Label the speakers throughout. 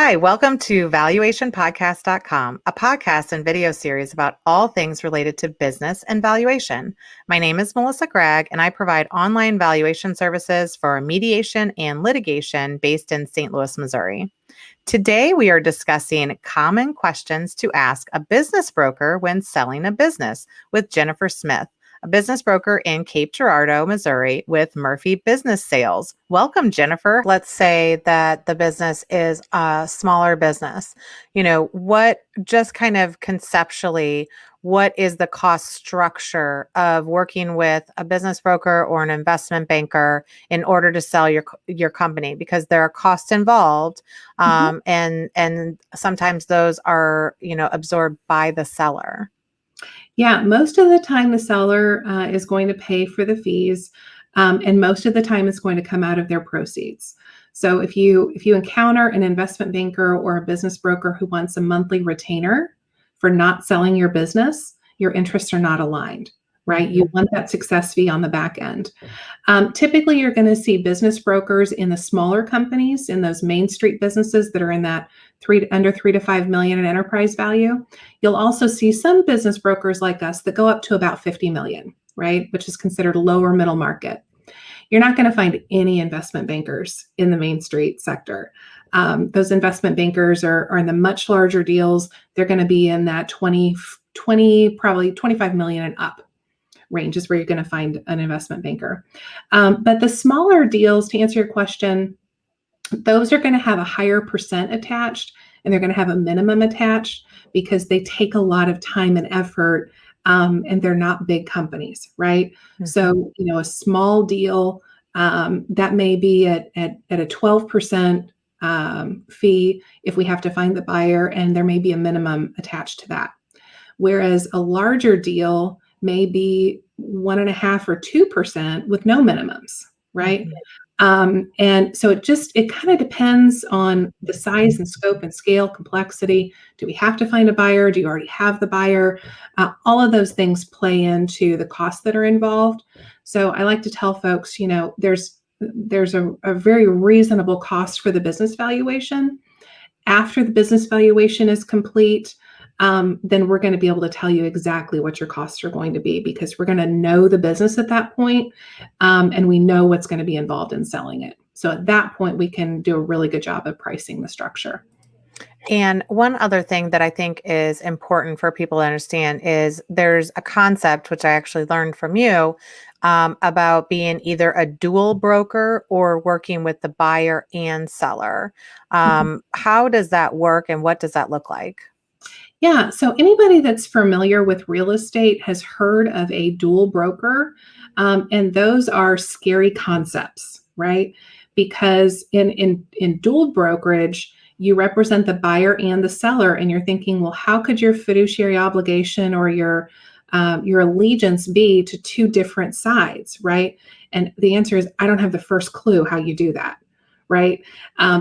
Speaker 1: Hi, welcome to valuationpodcast.com, a podcast and video series about all things related to business and valuation. My name is Melissa Gragg, and I provide online valuation services for mediation and litigation based in St. Louis, Missouri. Today, we are discussing common questions to ask a business broker when selling a business with Jennifer Smith, a business broker in Cape Girardeau, Missouri with Murphy Business Sales. Welcome, Jennifer. Let's say that the business is a smaller business. What just kind of conceptually, what is the cost structure of working with a business broker or an investment banker in order to sell your company? Because there are costs involved, and sometimes those are absorbed by the seller.
Speaker 2: Yeah, most of the time the seller is going to pay for the fees, and most of the time it's going to come out of their proceeds. So if you encounter an investment banker or a business broker who wants a monthly retainer for not selling your business, your interests are not aligned, right? You want that success fee on the back end. Typically, you're going to see business brokers in the smaller companies, in those Main Street businesses that are in that under 3 to 5 million in enterprise value. You'll also see some business brokers like us that go up to about 50 million, right? Which is considered lower middle market. You're not going to find any investment bankers in the Main Street sector. Those investment bankers are in the much larger deals. They're going to be in that 20, probably 25 million and up range is where you're going to find an investment banker. But the smaller deals, to answer your question, those are going to have a higher percent attached, and they're going to have a minimum attached because they take a lot of time and effort, and they're not big companies, right? Mm-hmm. So, a small deal that may be at a 12% fee if we have to find the buyer, and there may be a minimum attached to that. Whereas a larger deal may be 1.5% or 2% with no minimums, right? Mm-hmm. And so it kind of depends on the size and scope and scale, complexity. Do we have to find a buyer? Do you already have the buyer? All of those things play into the costs that are involved. So I like to tell folks, there's a very reasonable cost for the business valuation. After the business valuation is complete, then we're going to be able to tell you exactly what your costs are going to be, because we're going to know the business at that point, and we know what's going to be involved in selling it. So at that point, we can do a really good job of pricing the structure.
Speaker 1: And one other thing that I think is important for people to understand is there's a concept, which I actually learned from you, about being either a dual broker or working with the buyer and seller. How does that work, and what does that look like?
Speaker 2: Yeah, so anybody that's familiar with real estate has heard of a dual broker, and those are scary concepts, right? Because in dual brokerage, you represent the buyer and the seller, and you're thinking, well, how could your fiduciary obligation or your allegiance be to two different sides, right? And the answer is, I don't have the first clue how you do that. Right.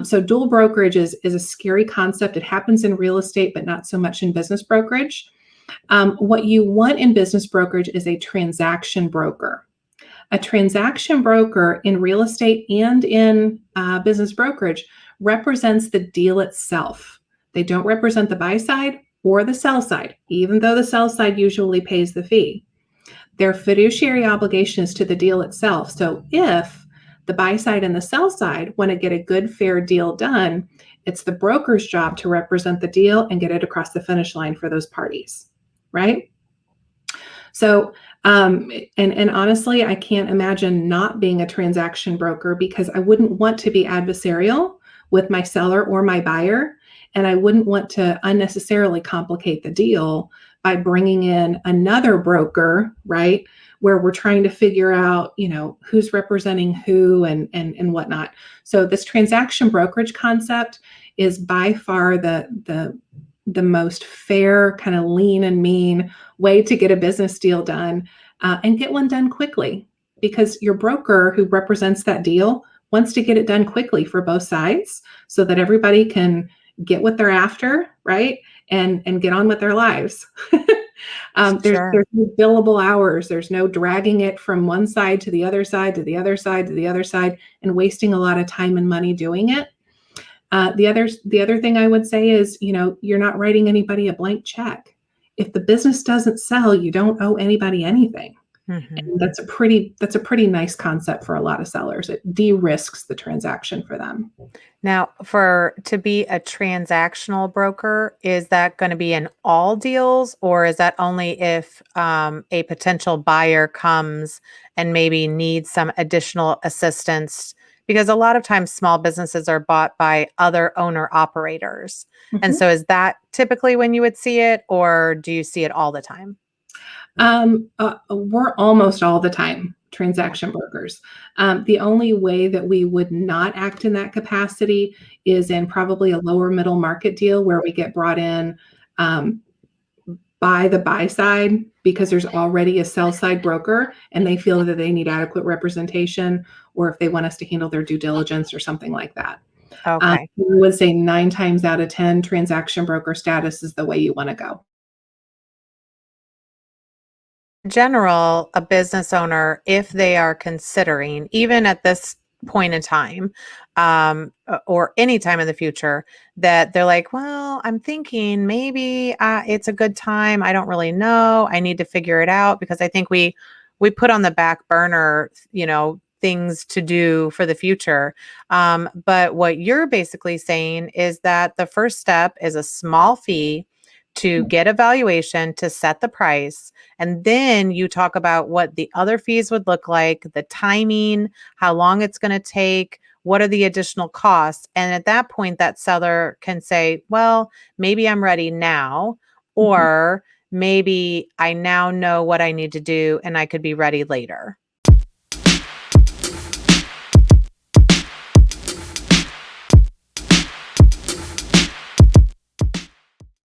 Speaker 2: So dual brokerage is a scary concept. It happens in real estate, but not so much in business brokerage. What you want in business brokerage is a transaction broker. A transaction broker in real estate and in business brokerage represents the deal itself. They don't represent the buy side or the sell side, even though the sell side usually pays the fee. Their fiduciary obligation is to the deal itself. So if the buy side and the sell side want to get a good, fair deal done, it's the broker's job to represent the deal and get it across the finish line for those parties, right? So, and honestly, I can't imagine not being a transaction broker, because I wouldn't want to be adversarial with my seller or my buyer, and I wouldn't want to unnecessarily complicate the deal by bringing in another broker, right? Where we're trying to figure out, who's representing who and whatnot. So this transaction brokerage concept is by far the most fair, kind of lean and mean way to get a business deal done, and get one done quickly, because your broker who represents that deal wants to get it done quickly for both sides so that everybody can get what they're after, right? And get on with their lives. There's no billable hours. There's no dragging it from one side to the other side, to the other side, to the other side, and wasting a lot of time and money doing it. The other thing I would say is, you're not writing anybody a blank check. If the business doesn't sell, you don't owe anybody anything.
Speaker 1: Mhm.
Speaker 2: And that's a pretty nice concept for a lot of sellers. It de-risks the transaction for them.
Speaker 1: Now, for to be a transactional broker, is that going to be in all deals, or is that only if a potential buyer comes and maybe needs some additional assistance? Because a lot of times small businesses are bought by other owner operators. And
Speaker 2: Mhm.
Speaker 1: so is that typically when you would see it, or do you see it all the time?
Speaker 2: We're almost all the time transaction brokers. The only way that we would not act in that capacity is in probably a lower middle market deal where we get brought in um, by the buy side because there's already a sell side broker and they feel that they need adequate representation, or if they want us to handle their due diligence or something like that.
Speaker 1: Okay.
Speaker 2: I would say 9 times out of 10, transaction broker status is the way you want to go.
Speaker 1: General, a business owner, if they are considering, even at this point in time, or any time in the future, that they're like, well, I'm thinking maybe it's a good time. I don't really know. I need to figure it out because I think we put on the back burner, things to do for the future. But what you're basically saying is that the first step is a small fee to get a valuation to set the price, and then you talk about what the other fees would look like, the timing, how long it's going to take, what are the additional costs. And at that point, that seller can say, well, maybe I'm ready now,
Speaker 2: Mhm.
Speaker 1: or maybe I now know what I need to do and I could be ready later.